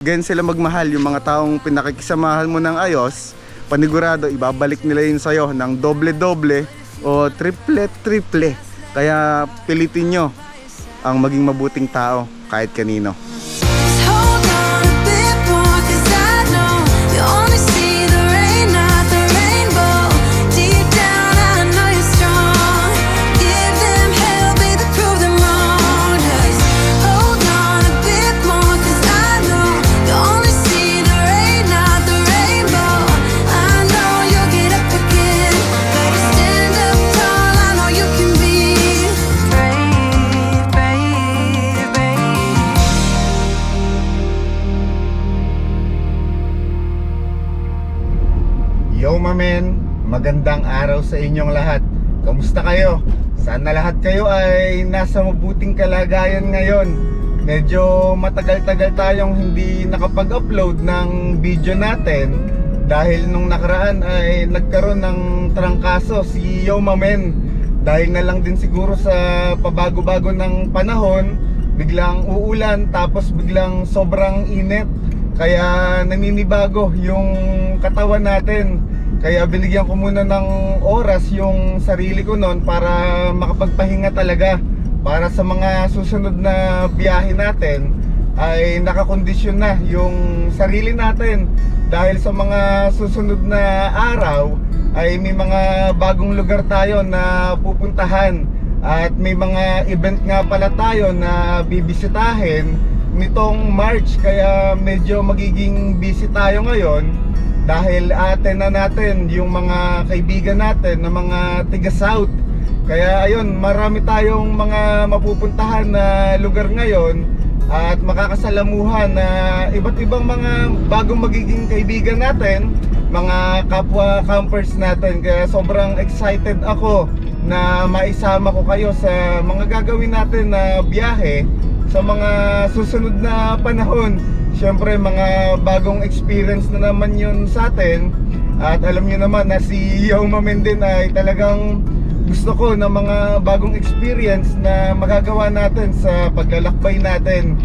Ganyan sila magmahal, yung mga taong pinakikisamahan mo ng ayos, panigurado ibabalik nila yun sa'yo ng doble-doble o triple-triple. Kaya pilitin nyo ang maging mabuting tao kahit kanino. Hold on a bit more, 'cause I know you only see the rain, not the rainbow. Deep down, I know you're strong. Give them hell, baby, prove them wrong. Just hold on a bit more, 'cause I know you only see the rain, not the rainbow. I know you'll get up again. Better stand up tall, I know you can be brave, brave, brave. Yo mamen, magandang araw sa inyong lahat. Kamusta kayo? Sana lahat kayo ay nasa mabuting kalagayan ngayon. Medyo matagal-tagal tayong hindi nakapag-upload ng video natin dahil nung nakaraan ay nagkaroon ng trangkaso si Yo mamen. Dahil na lang din siguro sa pabago-bago ng panahon, biglang uulan tapos biglang sobrang init. Kaya naninibago yung katawan natin. Kaya binigyan ko muna ng oras yung sarili ko noon para makapagpahinga talaga. Para sa mga susunod na biyahe natin ay nakakondisyon na yung sarili natin. Dahil sa mga susunod na araw ay may mga bagong lugar tayo na pupuntahan. At may mga event nga pala tayo na bibisitahin nitong March. Kaya medyo magiging busy tayo ngayon dahil atin na natin yung mga kaibigan natin na mga tiga South. Kaya ayun, marami tayong mga mapupuntahan na lugar ngayon at makakasalamuhan na iba't ibang mga bagong magiging kaibigan natin, mga kapwa campers natin. Kaya sobrang excited ako na maisama ko kayo sa mga gagawin natin na biyahe sa mga susunod na panahon. Siyempre mga bagong experience na naman yun sa atin. At alam niyo naman na si Yo mamen din ay talagang gusto ko ng mga bagong experience na magagawa natin sa paglalakbay natin.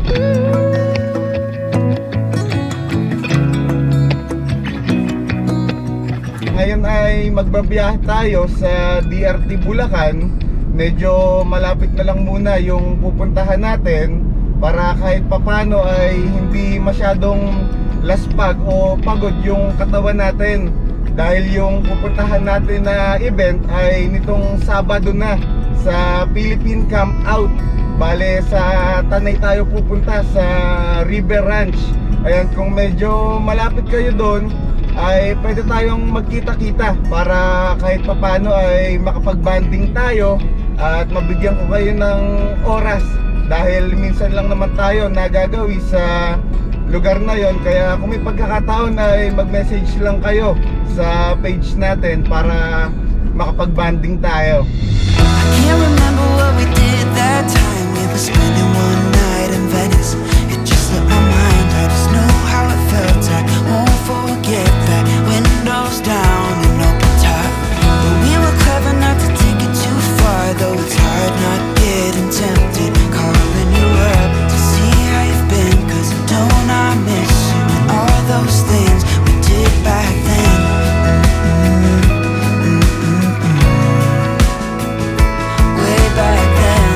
Ngayon ay magbabiyahe tayo sa DRT Bulacan. Medyo malapit na lang muna yung pupuntahan natin para kahit papano ay hindi masyadong laspag o pagod yung katawan natin. Dahil yung pupuntahan natin na event ay nitong Sabado na sa Philippine Camp Out. Bale sa Tanay tayo pupunta sa River Ranch. Ayan, kung medyo malapit kayo doon ay pwede tayong magkita-kita para kahit papano ay makapag-banding tayo at mabigyan ko kayo ng oras. Dahil minsan lang naman tayo nagagawi sa lugar na yon. Kaya kung may pagkakataon ay mag-message lang kayo sa page natin para makapag-banding tayo. I can't remember what we did that time. We were spending one night in Venice. It just slipped my mind. I just know how it felt. I won't forget that. Windows down and open top. But we were clever not to take it too far. Though it's hard not getting tempted. Calling you up to see how you've been. 'Cause don't I miss you and all those things we did back then. Way back then.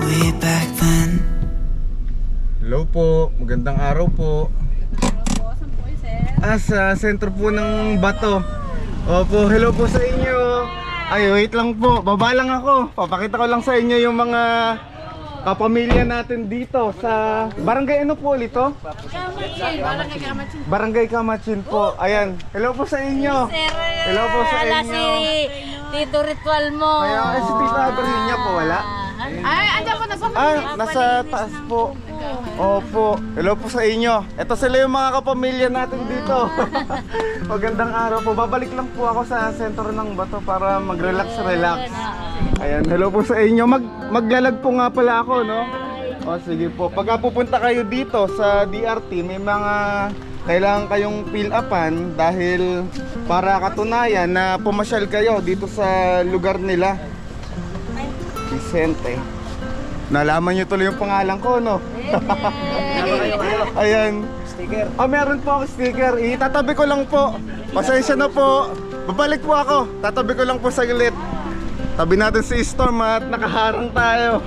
Way back then. Hello po, magandang araw po. Saan po yun, sir? Sa sentro po ng Bato. Opo, hello po sa inyo. Ay, wait lang po, baba lang ako. Papakita ko lang sa inyo yung mga kapamilya natin dito sa barangay ano po ulit to? Kamatsin. Barangay Kamatsin. Barangay Kamatsin po. Ayan, hello po sa inyo. Sir, Hello po sa wala inyo. si Tito Ritual mo. Kaya si Tita Abrinya po wala. Ay, andyan po, nasa Nasa taas po. Opo, hello po sa inyo. Ito sila yung mga kapamilya natin dito. Magandang araw po. Babalik lang po ako sa sentro ng Bato para mag-relax. Ayan, hello po sa inyo. Maglalag po nga pala ako, no? O sige po. Pagka pupunta kayo dito sa DRT, may mga kailangan kayong fill upan dahil para katunayan na pumasyal kayo dito sa lugar nila. Vicente. Nalaman nyo tuloy yung pangalan ko, no? Ayan. Sticker. Meron po ako sticker. Itatabi ko lang po. Pasensya na po. Babalik po ako. Tatabi ko lang po saglit. Tabi natin si Storm at nakaharang tayo.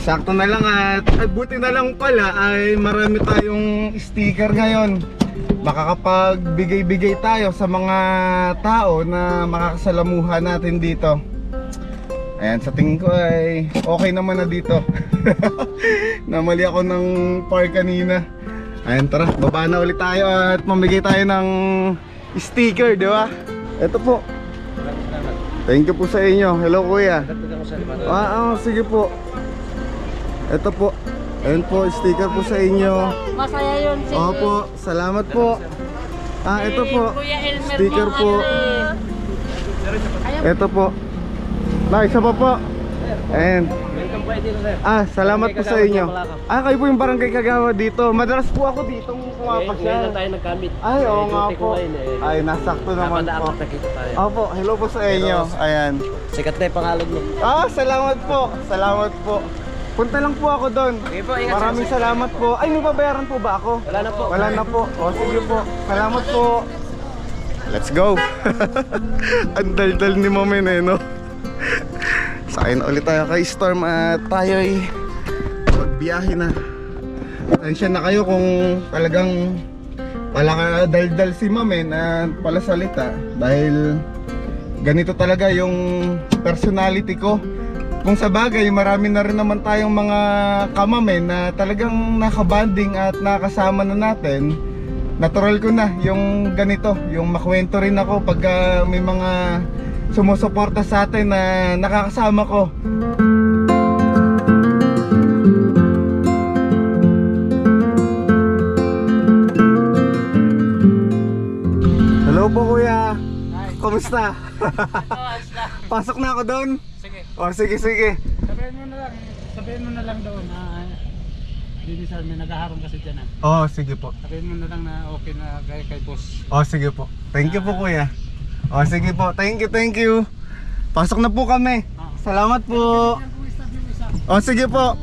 Sakto na lang at buti na lang pala ay marami tayong sticker ngayon. Makakapagbigay-bigay tayo sa mga tao na makakasalamuhan natin dito. Ayan, sa tingin ko ay okay naman na dito. Namali ako ng park kanina. Ayan, tara, baba na ulit tayo at mamigay tayo ng sticker, di ba? Ito po. Thank you po sa inyo. Hello kuya. Sige po. Ito po. Ayan po, sticker po sa inyo. Masaya yun si Opo, salamat po. Ito po. Kuya Elmer Sticker mo, po. Ito po. Isa pa po. Ayan. Welcome po dito, sir. Salamat po sa inyo. Kayo po yung barangay Kagawa dito. Madalas po ako dito Ngayon na pumapasyal. tayo nagkamit. Oo nga duty ko po. ngayon, Nasakto naman po. Napadaan nakita tayo. Opo, hello po sa inyo. Ayan. Sikat na yung pangalan niyo. Salamat po. Salamat po. Punta lang po ako doon. Sige po, ingat. Maraming salamat po. May babayaran po ba ako? Wala na po. Wala na po. Sige po. Salamat po. Let's go. Ang daldal ni Mamen no? Sakay na ulit tayo kay Storm at tayo ay magbiyahe na. Atensya na kayo kung talagang pala daldal si Mamen at pala salita. Dahil ganito talaga yung personality ko. Kung sa bagay, marami na rin naman tayong mga kamamen na talagang nakabanding at nakasama na natin. Natural ko na yung ganito, yung makwento rin ako pag may mga sumusuporta sa atin na nakakasama ko. Hello po kuya. Kumusta? Pasok na ako doon? Sige. Sige. Sabihin mo na lang doon na Dinisan, may naghaharong kasi dyan Sige po. Sabihin mo na lang na okay na kay boss. Sige po. Thank you po kuya. Sige po. Thank you. Pasok na po kami. Salamat po. Sige po.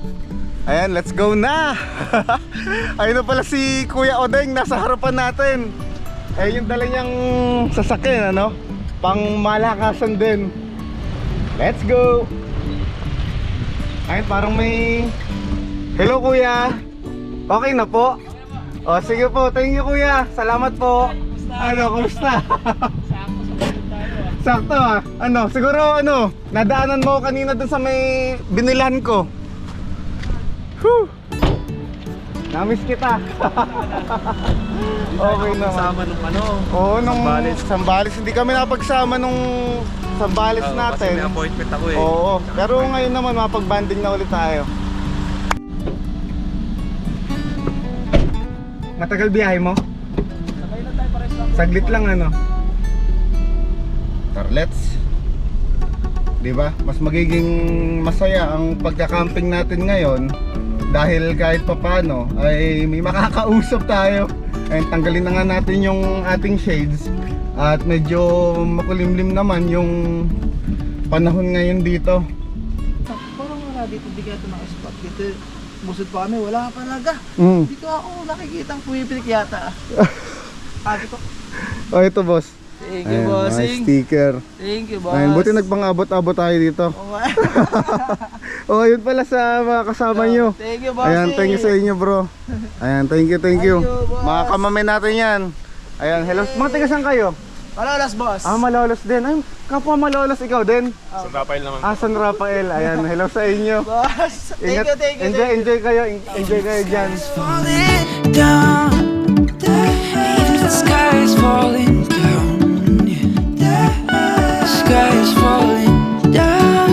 Ayan, let's go na. Ayun na pala si Kuya Odeng nasa harapan natin. Yung dala niyang sasakyan, ano? Pang malakasan din. Let's go. Ayun, parang may... Hello kuya. Okay na po? Sige po. Thank you kuya. Salamat po. Kumusta? Sakto siguro nadaanan mo kanina dun sa may binilan ko. Whew. Namiss kita. Okay naman. Kasama nung Nung Sambales. Hindi kami napagsama nung Sambales natin. Kasi may appointment ako Pero ngayon naman mapag-banding na ulit tayo. Matagal biyahe mo? Sabay na tayo pares lang. Saglit lang Tarlets. Diba? Mas magiging masaya ang pagka-camping natin ngayon dahil kahit papano ay may makakausap tayo. Ayun, tanggalin na nga natin yung ating shades at medyo makulimlim naman yung panahon ngayon dito. Parang wala dito, bigyan ito ng spot. Dito, busod pa kami, wala pa talaga. Dito ako nakikita ang pumipilik yata. Sabi ko, Ito boss. Thank Ayan, mga sticker. Thank you, boss. Ayun, buti nagpang-abot-abot tayo dito. Yun pala sa mga kasama nyo. Thank you, boss. Ayan, thank you sa inyo bro. Ayan, thank you. Thank you, boss. Mga kamamay natin yan. Ayan, hello. Mga taga saan kayo? Malolos boss. Malolos din. Ay, kapwa Malolos ikaw din? San Rafael naman. San Rafael. Ayan, hello sa inyo. Boss, thank you. Enjoy kayo. Enjoy kayo dyan. falling down. Even the sky is falling down. Yeah. The sky is falling down.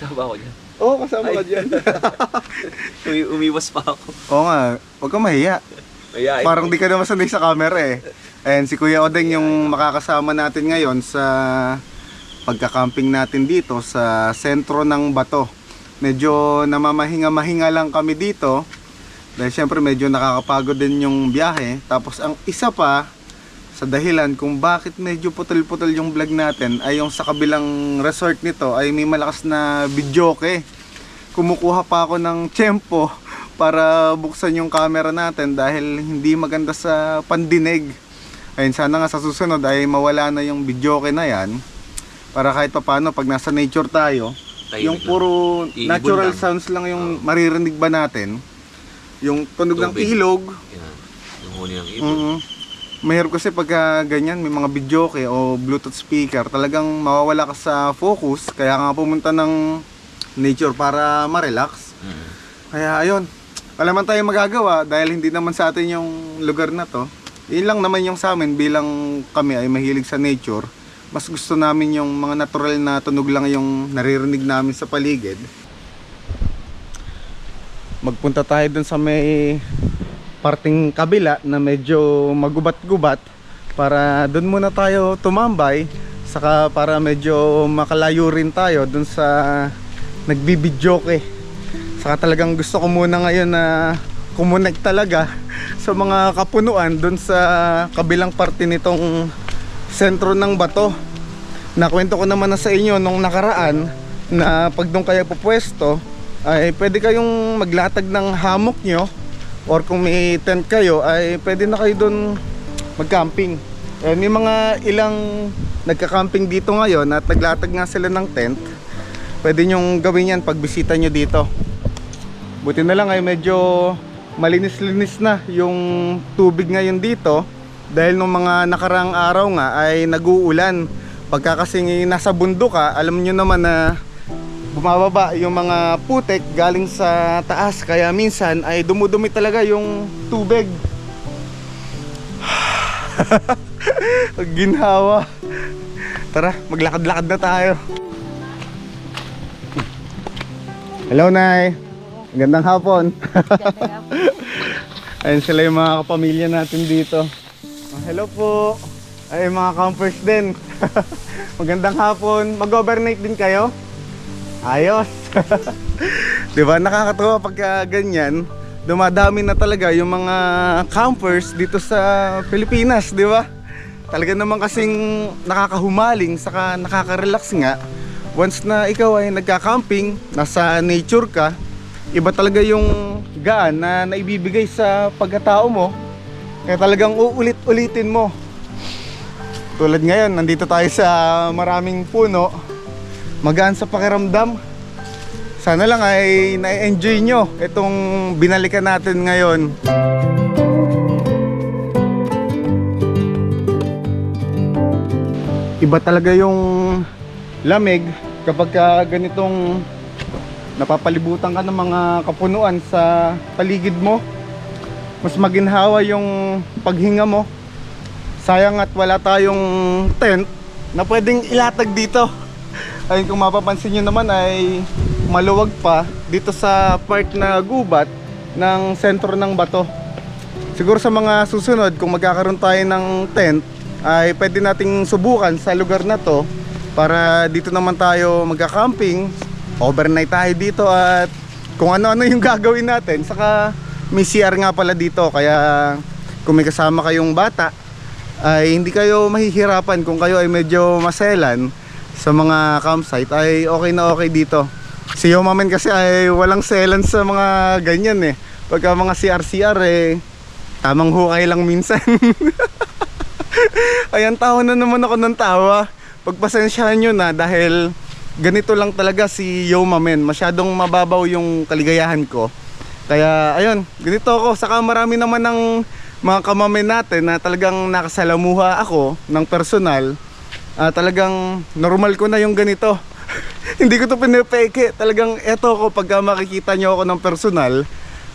Tama ako dyan. Kasama ka dyan. Umiwas pa ako. Nga, huwag kang mahiya. Kaya, Parang di ka naman sanay sa camera Ayan, si Kuya Odeng yung makakasama natin ngayon sa pagka-camping natin dito sa sentro ng Bato. Medyo namamahinga-mahinga lang kami dito dahil syempre medyo nakakapagod din yung biyahe. Tapos ang isa pa, sa dahilan kung bakit medyo putol-putol yung vlog natin ay yung sa kabilang resort nito ay may malakas na videoke. Kumukuha pa ako ng tiyempo para buksan yung camera natin dahil hindi maganda sa pandinig. Ayun, sana nga sa susunod ay mawala na yung videoke na yan para kahit papano pag nasa nature tayo, yung puro natural sounds lang yung maririnig ba natin. Yung tunog ng ilog. Yan. Yung huni ng ibon. Mahirap kasi pagka ganyan, may mga videoke o bluetooth speaker, talagang mawawala ka sa focus. Kaya nga pumunta ng nature para ma-relax. Kaya ayun, wala man tayong magagawa dahil hindi naman sa atin yung lugar na to. Yun lang naman yung sa amin bilang kami ay mahilig sa nature. Mas gusto namin yung mga natural na tunog lang yung naririnig namin sa paligid. Magpunta tayo dun sa may parting kabila na medyo magubat-gubat para dun muna tayo tumambay, saka para medyo makalayo rin tayo dun sa nagbibidyoke. Saka talagang gusto ko muna ngayon na kumonek talaga sa mga kapunuan dun sa kabilang parte nitong sentro ng bato. Nakwento ko naman na sa inyo nung nakaraan na pag doon kayo pupwesto ay pwede kayong maglatag ng hammock nyo, or kung may tent kayo ay pwede na kayo doon mag-camping. May mga ilang nagka-camping dito ngayon at naglatag nga sila ng tent. Pwede nyong gawin yan pag bisita nyo dito. Buti na lang ay medyo malinis-linis na yung tubig ngayon dito dahil nung mga nakarang araw nga ay nag-uulan. Pagka kasing nasa bundok ka, alam nyo naman na bumababa yung mga putek galing sa taas, kaya minsan ay dumudumi talaga yung tubig. Ginhawa. Tara, maglakad-lakad na tayo. Hello, Nay. Magandang hapon. Ayun sila yung mga kapamilya natin dito. Hello po. Ay, mga campers din. Magandang hapon. Mag-overnight din kayo? Ayos. Diba, nakakatawa pagka ganyan. Dumadami na talaga yung mga campers dito sa Pilipinas, di ba? Talaga naman kasing nakakahumaling, saka nakaka-relax nga. Once na ikaw ay nagka-camping, nasa nature ka, iba talaga yung gaan na naibibigay sa pagkatao mo. Kaya talagang uulit-ulitin mo. Tulad ngayon, nandito tayo sa maraming puno. Magaan sa pakiramdam. Sana lang ay na-enjoy nyo itong binalikan natin ngayon. Iba talaga yung lamig kapag ganitong napapalibutan ka ng mga kapunuan sa paligid mo. Mas maginhawa yung paghinga mo. Sayang at wala tayong tent na pwedeng ilatag dito. Ayun, kung mapapansin nyo naman ay maluwag pa dito sa part na gubat ng sentro ng bato. Siguro sa mga susunod, kung magkakaroon tayo ng tent, ay pwede nating subukan sa lugar na to para dito naman tayo magka-camping. Overnight tayo dito at kung ano-ano yung gagawin natin. Saka may CR nga pala dito, kaya kung may kasama kayong bata ay hindi kayo mahihirapan kung kayo ay medyo maselan sa mga campsite, ay okay na okay dito. Si Yomamen kasi ay walang selan sa mga ganyan eh. Pagka mga CR eh, tamang hukay lang minsan. Ayan, tawa na naman ako ng tawa. Pagpasensyahan nyo na dahil ganito lang talaga si Yomamen. Masyadong mababaw yung kaligayahan ko. Kaya ayun, ganito ako. Saka marami naman ng mga kamamen natin na talagang nakasalamuha ako ng personal. Talagang normal ko na yung ganito. Hindi ko to pinipeke. Talagang eto ko, pagka makikita nyo ako ng personal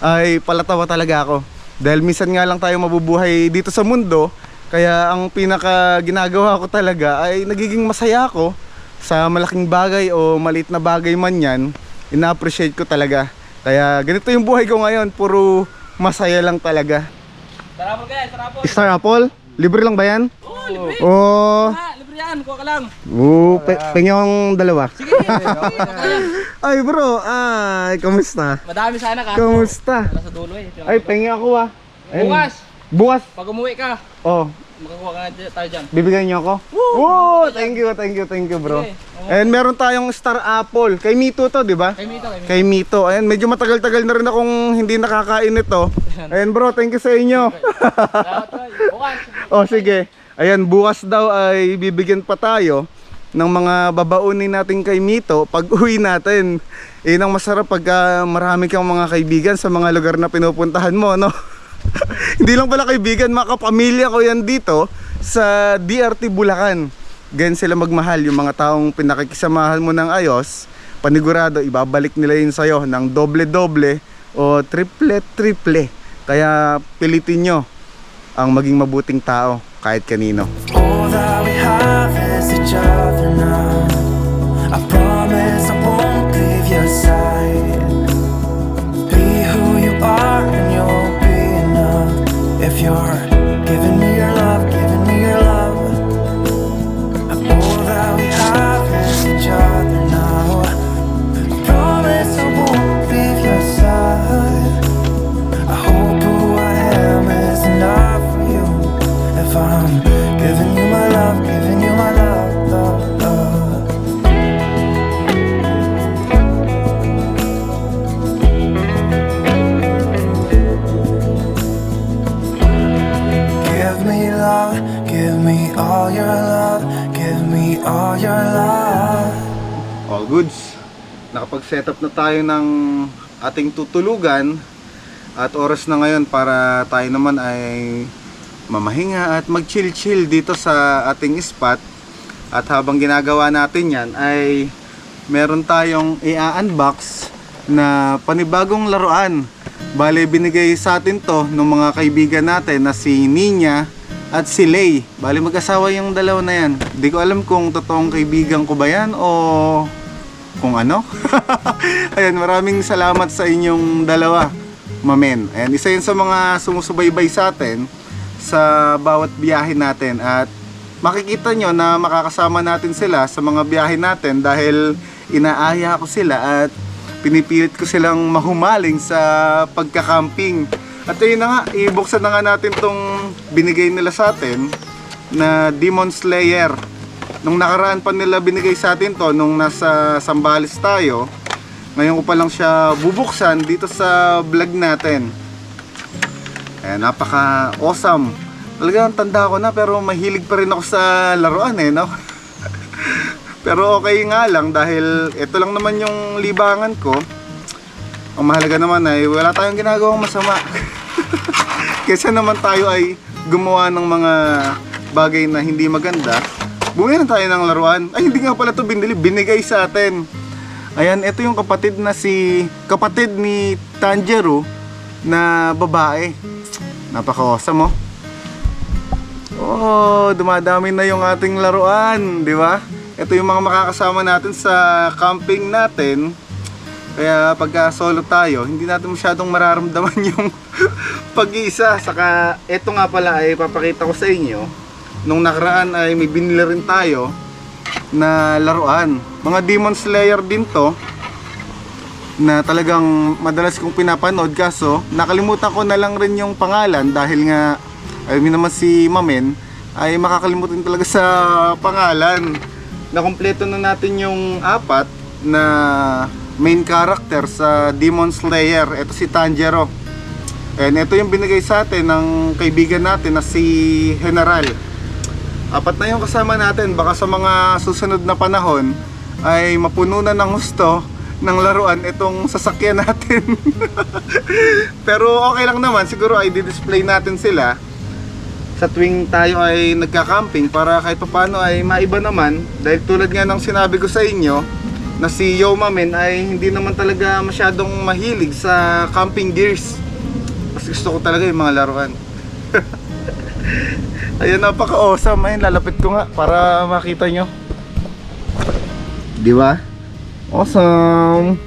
ay palatawa talaga ako. Dahil minsan nga lang tayo mabubuhay dito sa mundo. Kaya ang pinaka ginagawa ko talaga ay nagiging masaya ako sa malaking bagay o maliit na bagay man yan. Ina-appreciate ko talaga. Kaya ganito yung buhay ko ngayon. Puro masaya lang talaga. Star apple guys, star apple. Star apple? Libre lang ba yan? Oo, libre. Oh. Libre yan, kuha ka lang. Pengyung dalawa. Sige, Ay bro, kamusta? madami sana ka. Kamusta? Nasa dulo eh. Ay, pengi ako ah. Ayun. Bukas, Bukas? pag umuwi ka. Oh, Makakuha ka na tayo dyan. Bibigyan niyo ako? Woo! Thank you bro. Okay. And meron tayong Star Apple. Kay Mito to, di ba? Kay Mito. Ayan, medyo matagal-tagal na rin akong hindi nakakain ito. Ayan bro, thank you sa inyo. Oh, sige. Ayan, bukas daw ay bibigyan pa tayo ng mga babaunin natin kay Mito pag uwi natin. Ang masarap pag marami kang mga kaibigan sa mga lugar na pinupuntahan mo, no? Hindi lang pala kaibigan, mga kapamilya ko yan dito sa DRT Bulacan. Ganyan sila magmahal, yung mga taong pinakikisamahan mo ng ayos, panigurado ibabalik nila yun sa'yo ng doble-doble o triple-triple. Kaya pilitin nyo ang maging mabuting tao kahit kanino. All that we have is each other now. I promise I won't leave your side. Be who you are and you'll be enough. If you're giving me your love, giving me your love. All that we have is each other now. I promise I won't leave your side. I hope who I am is enough for you. If I'm giving you my love, giving you my love, love, love. Give me love, give me all your love, give me all your love. All goods. Nakapag-set up na tayo ng ating tutulugan at oras na ngayon para tayo naman ay mamahinga at mag-chill-chill dito sa ating spot. At habang ginagawa natin yan ay meron tayong i-unbox na panibagong laruan. Bale, binigay sa atin to ng mga kaibigan natin na si Ninya at si Lay. Bale, mag-asawa yung dalawa na yan. Di ko alam kung totoong kaibigan ko ba yan o kung ano. Ayan, maraming salamat sa inyong dalawa, mamen. Ayan, isa yun sa mga sumusubaybay sa atin sa bawat biyahe natin. At makikita nyo na makakasama natin sila sa mga biyahe natin dahil inaaya ko sila at pinipilit ko silang mahumaling sa pagka-camping. At ayun na nga, ibuksan na nga natin tong binigay nila sa atin na Demon Slayer. Nung nakaraan pa nila binigay sa atin to, nung nasa Sambales tayo. Ngayon ko pa lang siya bubuksan dito sa vlog natin. Ayan, napaka-awesome. Talagang tanda ko na pero mahilig pa rin ako sa laruan no? Pero okay nga lang dahil ito lang naman yung libangan ko. Ang mahalaga naman ay wala tayong ginagawang masama. Kaysa naman tayo ay gumawa ng mga bagay na hindi maganda, bumili tayo ng laruan. Ay, hindi nga pala ito binili, binigay sa atin. Ayan, ito yung kapatid ni Tanjiro na babae. Napaka-awesome oh, dumadami na yung ating laruan, di ba? Ito yung mga makakasama natin sa camping natin. Kaya pagka solo tayo, hindi natin masyadong mararamdaman yung pag-iisa. Saka ito nga pala ay papakita ko sa inyo. Nung nakaraan ay may binili rin tayo na laruan. Mga Demon Slayer din to, na talagang madalas kong pinapanood, kaso nakalimutan ko na lang rin yung pangalan dahil nga ayun naman si Mamen ay makakalimutan talaga sa pangalan. Nakompleto na natin yung 4 na main character sa Demon Slayer. Ito si Tanjiro. And ito yung binigay sa atin ng kaibigan natin na si General. 4 na yung kasama natin. Baka sa mga susunod na panahon ay mapuno na ng gusto ng laruan itong sasakyan natin. Pero okay lang naman. Siguro ay di-display natin sila sa tuwing tayo ay nagka-camping para kahit paano ay maiba naman. Dahil tulad nga ng sinabi ko sa inyo na si Yomamen ay hindi naman talaga masyadong mahilig sa camping gears. Mas gusto ko talaga yung mga laruan. Ayun, napaka-awesome. Ayun, lalapit ko nga para makita nyo. Di ba? Awesome.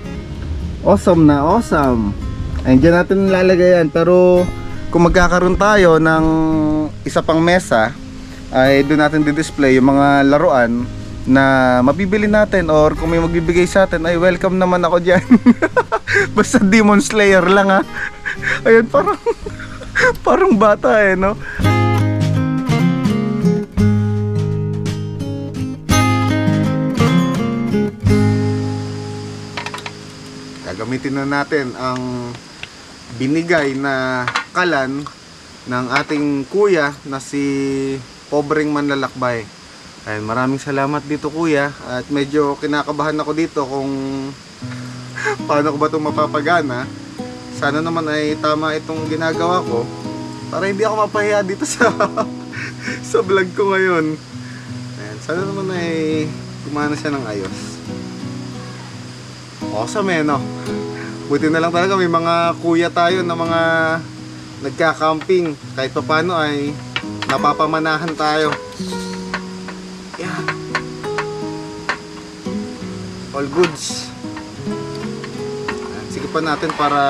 Awesome na awesome. Ayun, dyan natin nilalagay yan. Pero kung magkakaroon tayo ng isa pang mesa, ay doon natin di-display yung mga laruan na mabibili natin, or kung may magbibigay sa atin ay welcome naman ako dyan. Basta Demon Slayer lang Ayun, parang bata no? gamitin na natin ang binigay na kalan ng ating kuya na si Pobreng Manlalakbay. Ayan, maraming salamat dito kuya, at medyo kinakabahan ako dito kung paano ko ba ito mapapagana. Sana naman ay tama itong ginagawa ko para hindi ako mapahiya dito sa sa vlog ko ngayon. Ayan, sana naman ay gumana siya ng ayos. Awesome no? Buti na lang talaga may mga kuya tayo na mga nagka-camping. Kahit pa paano ay napapamanahan tayo. Yan. All goods. Ayan, sige pa natin para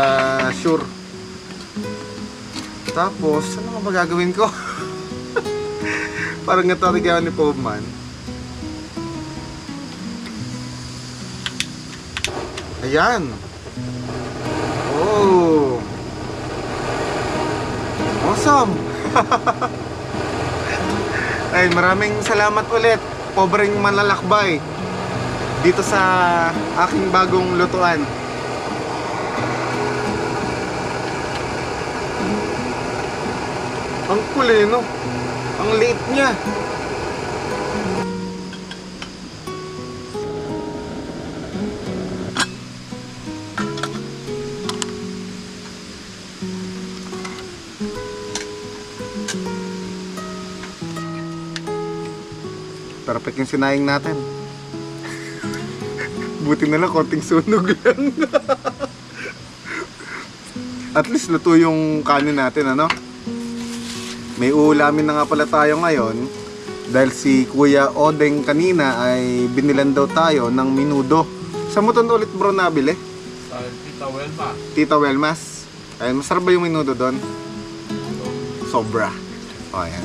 sure. Tapos, ano ba gagawin ko? Parang natarigawan ni Pobman. Ayan. Oh. Awesome. Ay, maraming salamat ulit, Pobreng Manlalakbay, dito sa aking bagong lutuan. Ang cool no? Ang liit niya. Perfect yung sinayang natin. Buti na lang, konting sunog lang. At least luto yung kanin natin, ano? May uulamin na nga pala tayo ngayon. Dahil si Kuya Odeng kanina ay binilan daw tayo ng minudo. Saan mo ito ulit bro nabili? Sa Tita Welma. Tita Welmas. Ay, masarap ba yung minudo doon? Sobra. O, ayan.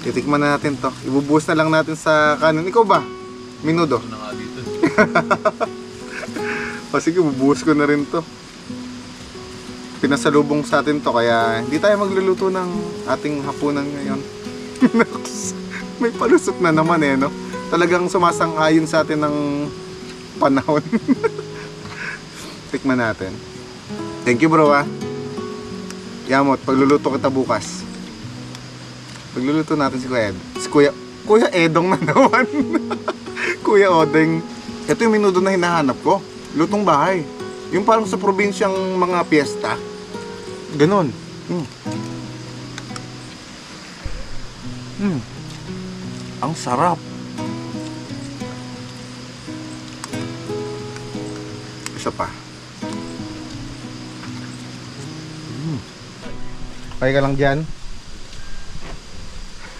Titikman na natin to. Ibubuhos na lang natin sa kanin. Ikaw ba? Minudo? Ito na nga dito. O sige, bubuhos ko na rin to. Pinasalubong sa atin to, kaya hindi tayo magluluto ng ating hapunan ngayon. May palusot na naman no? Talagang sumasang-ayon sa atin ng panahon. Tikman natin. Thank you bro Yamot, pagluluto kita bukas. Pagluluto natin si Kuya Ed. Kuya Edong na naman. Kuya Odeng. Ito yung minudo na hinahanap ko. Lutong bahay. Yung parang sa probinsyang mga piyesta. Ganon. Ang sarap. Isa pa. Pay ka lang dyan.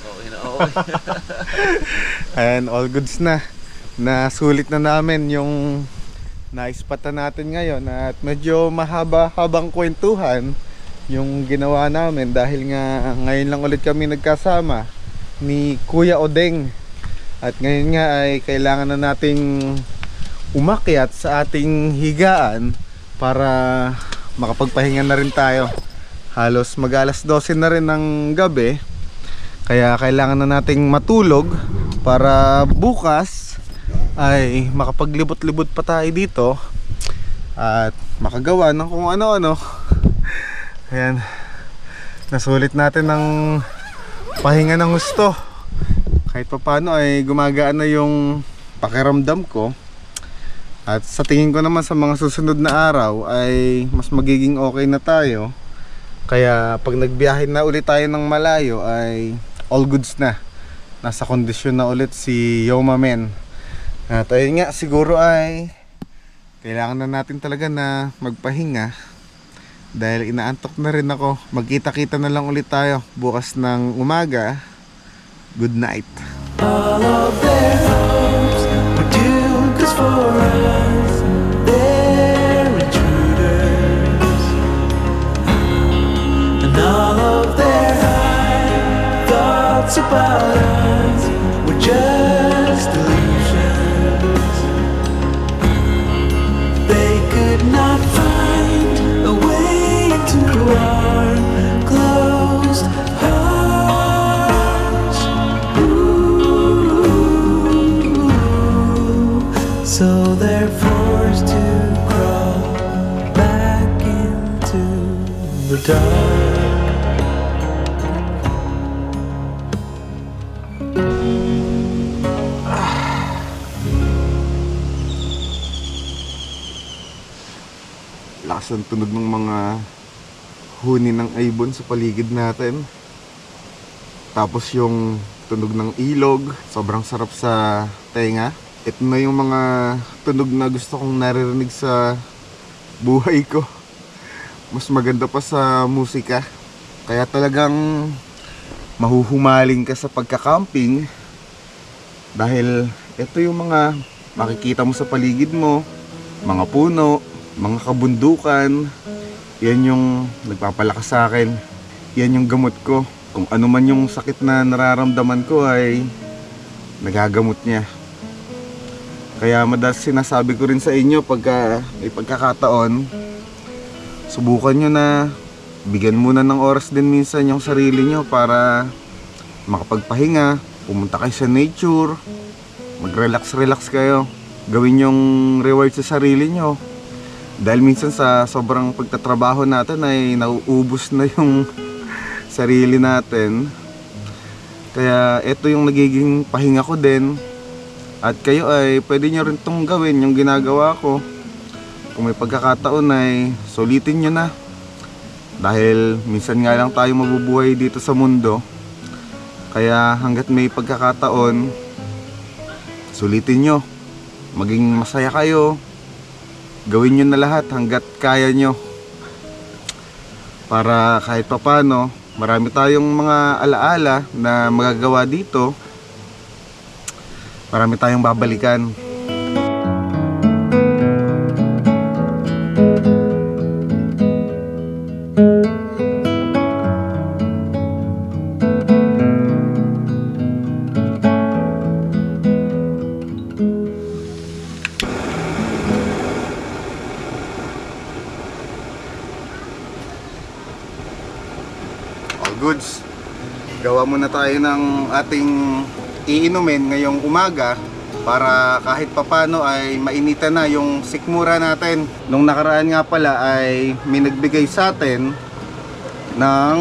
Okay na, okay. Ayan, all goods na. Nasulit na namin yung naispatan natin ngayon. At medyo mahaba-habang kwentuhan yung ginawa namin dahil nga ngayon lang ulit kami nagkasama ni Kuya Odeng. At ngayon nga ay kailangan na nating umakyat sa ating higaan para makapagpahinga na rin tayo. Halos mag-alas 12 na rin ng gabi, kaya kailangan na nating matulog para bukas ay makapaglibot-libot pa tayo dito at makagawa ng kung ano-ano. Ayan, nasulit natin ng pahinga ng gusto. Kahit pa paano ay gumagaan na yung pakiramdam ko. At sa tingin ko naman sa mga susunod na araw ay mas magiging okay na tayo. Kaya pag nagbiyahe na ulit tayo ng malayo ay all goods na. Nasa kondisyon na ulit si Yoma Men. At ayun nga, siguro ay kailangan na natin talaga na magpahinga. Dahil inaantok na rin ako. Magkita-kita na lang ulit tayo bukas ng umaga. Good night. All of their hopes were doomed, 'cause for us they're intruders, and all of their high thoughts about us were just illusions. They could not find a way into our closed hearts. So they're forced to crawl Lakas ang tunog ng mga huni ng ibon sa paligid natin. Tapos yung tunog ng ilog, sobrang sarap sa tenga. Ito na yung mga tunog na gusto kong naririnig sa buhay ko. Mas maganda pa sa musika. Kaya talagang mahuhumaling ka sa pagka-camping. Dahil ito yung mga makikita mo sa paligid mo. Mga puno, mga kabundukan. Yan yung nagpapalakas sa akin. Yan yung gamot ko. Kung ano man yung sakit na nararamdaman ko ay nagagamot niya. Kaya madalas sinasabi ko rin sa inyo pagka may pagkakataon, subukan nyo na bigyan muna ng oras din minsan yung sarili nyo para makapagpahinga, pumunta kayo sa nature, mag-relax kayo, gawin yung reward sa sarili nyo. Dahil minsan sa sobrang pagtatrabaho natin ay nauubos na yung sarili natin. Kaya ito yung nagiging pahinga ko din. At kayo ay pwede nyo rin itong gawin yung ginagawa ko. Kung may pagkakataon ay sulitin nyo na. Dahil minsan nga lang tayo mabubuhay dito sa mundo. Kaya hanggat may pagkakataon, sulitin nyo. Maging masaya kayo. Gawin nyo na lahat hanggat kaya nyo. Para kahit papano, marami tayong mga alaala na magagawa dito. Marami tayong babalikan. All goods. Gawa muna tayo ng ating iinumin ngayong umaga para kahit papano ay mainitan na yung sikmura natin. Nung nakaraan nga pala ay may nagbigay sa atin ng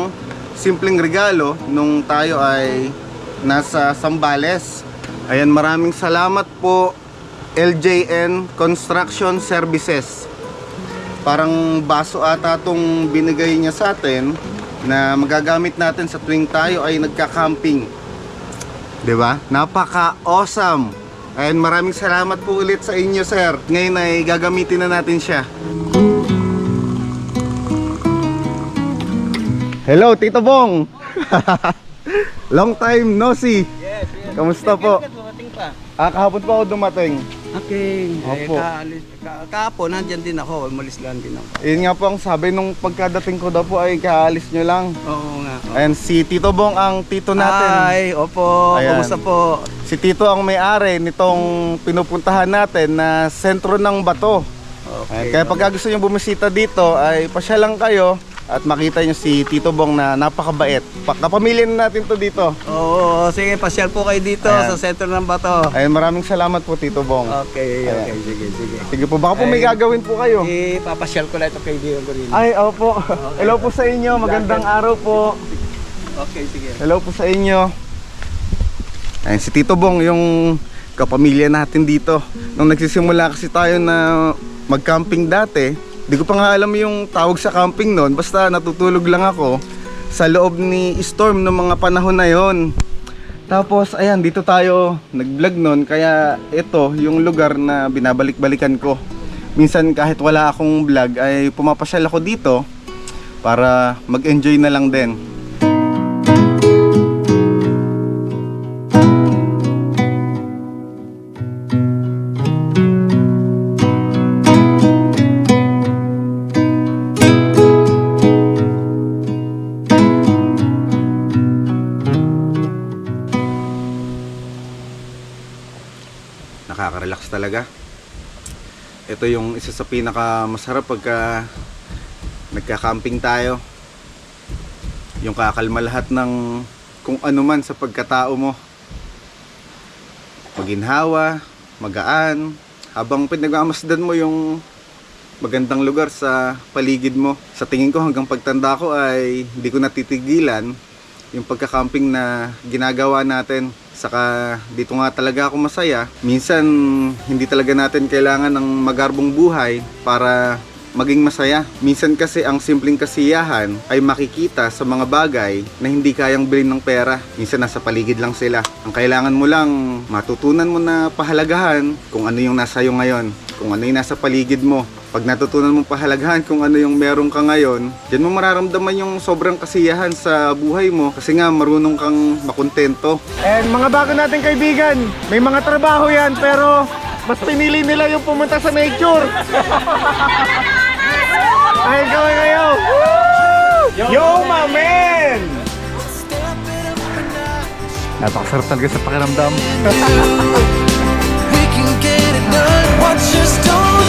simpleng regalo nung tayo ay nasa Zambales. Ayan, maraming salamat po LJN Construction Services. Parang baso ata tong binigay niya sa atin na magagamit natin sa tuwing tayo ay nagka-camping. Diba? Napaka-awesome! Ayan, maraming salamat po ulit sa inyo, sir. Ngayon ay gagamitin na natin siya. Hello, Tito Bong! Long time no see! Yes. Kamusta po? Dumating pa. Kahapon pa ako dumating. Okay. Opo. Kahapon, nandyan din ako. Umalis lang din ako. Yun nga po ang sabi nung pagkadating ko daw po ay kaalis nyo lang. Oo nga. Ayan, si Tito Bong ang tito natin. Ay, opo. Ayan. Kumusta po? Si Tito ang may-ari nitong pinupuntahan natin na sentro ng Bato. Okay. Kaya pagka gusto nyo bumisita dito ay pasya lang kayo at makita nyo si Tito Bong na napakabait. Kapamilya na natin to dito. Oo, sige, pasyal po kayo dito Ayan. sa sentro ng Bato. Ayun, maraming salamat po Tito Bong. Okay, Ayan. sige. Sige po, baka po may Ay. gagawin po kayo. Papasyal ko lang ito kay Dion ko rin. Ay, opo. Hello po sa inyo, magandang araw po. Okay, sige. Hello po sa inyo. Ayun, si Tito Bong, yung kapamilya natin dito. Nung nagsisimula kasi tayo na mag-camping dati, di ko pa nga alam yung tawag sa camping noon. Basta natutulog lang ako sa loob ni Storm ng mga panahon na yon. Tapos ayan, dito tayo nag-vlog noon. Kaya ito yung lugar na binabalik-balikan ko. Minsan kahit wala akong vlog ay pumapasyal ako dito para mag-enjoy na lang din. Nakaka-relax talaga. Ito yung isa sa pinaka masarap pagka nagka-camping tayo. Yung kakalma lahat ng kung ano man sa pagkatao mo. Maginhawa, magaan, habang pinagmamasdan mo yung magandang lugar sa paligid mo. Sa tingin ko hanggang pagtanda ko ay hindi ko natitigilan yung pagka-camping na ginagawa natin. Saka dito nga talaga ako masaya. Minsan hindi talaga natin kailangan ng magarbong buhay para maging masaya. Minsan kasi ang simpleng kasiyahan ay makikita sa mga bagay na hindi kayang bilhin ng pera. Minsan nasa paligid lang sila. Ang kailangan mo lang matutunan mo na pahalagahan kung ano yung nasa iyo ngayon, kung ano yung nasa paligid mo. Pag natutunan mo pahalagahan kung ano yung meron ka ngayon, diyan mo mararamdaman yung sobrang kasiyahan sa buhay mo kasi nga marunong kang makontento. And mga bago nating kaibigan, may mga trabaho yan pero mas pinili nila yung pumunta sa nature. Ay, kaway kayo! Yo, my man! Napakasarap talaga sa pakiramdam. We can get it done. What's your story?